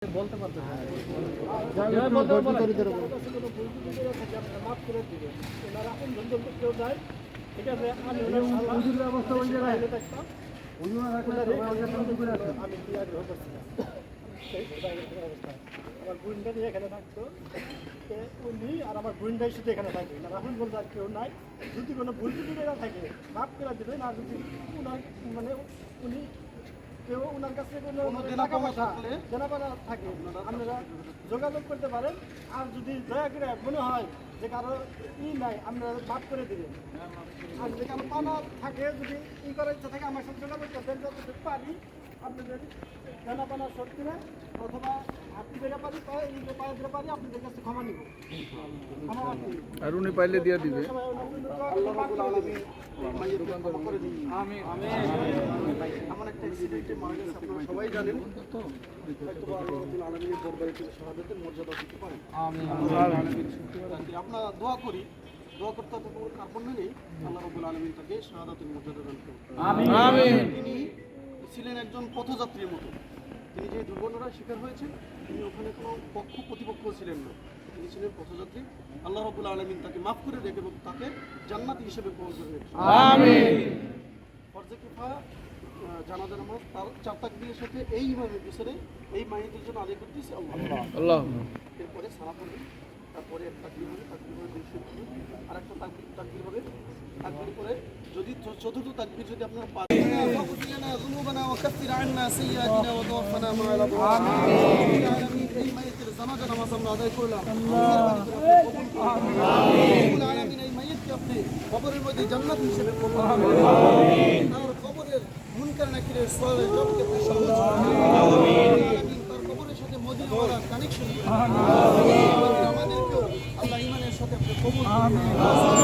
বলতে পারতেন না। মাফ করে দিবেন। ওনারা আপন কেউ যায়, ঠিক আছে, আমি অবস্থা ওই জায়গায় দেখতাম, আমি কি আগ্রহ করছিলাম আমার বোনটা নিয়ে এখানে থাকতো, উনি আর আমার বোনটাই শুধু এখানে থাকে। রাহুল বলতে আর কেউ নাই, যদি কোনো ভুল ত্রুটি থাকে মাফ করে দেবেন। আর যদি উনার মানে উনি কেউ ওনার কাছে কোনো টাকা পয়সা দেনাপানা থাকে আপনারা যোগাযোগ করতে পারেন। আর যদি দয়া করে মনে হয় যে কারো নাই, আপনারা মাফ করে দেবেন। আর যদি কারো পানা থাকে, যদি করার ইচ্ছা থাকে আমার সাথে যোগাযোগ করবেন, যতটুকু পারি আপনাদের দেনাপানা শোধ করে অথবা আপনি যেটা পারি পায়ে দিতে পারি আপনাদের কাছে ক্ষমা নিব। আর উনি পাইলে দিয়ে দিবে। সবাই জানেন আমরা দোয়া করি, দোয়া করতে কার্পণ্য নেই। আল্লাহ রাব্বুল আলামিন তাকে শাহাদাতের মর্যাদা দান করুন। আমিন। তিনি ছিলেন একজন পথযাত্রীর মতো। তিনি যে দুর্ঘটনার শিকার হয়েছেন, তিনি ওখানে কোনো পক্ষ প্রতিপক্ষ ছিলেন না, তিনি ছিলেন পথযাত্রী। আল্লাহ রাব্বুল আলামিন তাকে মাফ করে রেখে এবং তাকে জান্নাতি হিসেবে কবুল করে নেন। আমিন। ফরজে কিফায়া জানাজা নামাজ তার 4 তাকবীরের সাথে এই ইমামের পিছনে এই মাইয়াতের জন্য আদায় করতেছে আল্লাহ। এরপরে সালাত হবে, তারপরে একটা তাকবীর হবে, তাকবীর হবে 200, আর একটা তাকবীর হবে। তাকবীর করে যদি চতুর্থ তাকবীর যদি আপনারা পারেন, যুনুবানা ওয়া কাফির আন্না সাইয়্যাতিনা ওয়া তাওফানা মা'আল আবরার। আমিন। এই মাইয়াতের জানাজা নামাজ আমরা আদায় করলাম। আমিন। আমিন। এই মাইয়াতকে আপনি কবরের মধ্যে জান্নাত হিসেবে কবুল করুন। আমিন। তার কবরের মুনকার নাকিরের সওয়ালের জবাবকে আপনি সহজ করুন। আমিন। তার কবরের সাথে মদিনা ওয়ালার কানেকশন করুন। আমিন। আমাদেরকেও আল্লাহ ঈমানের সাথে আপনি কবুল করুন।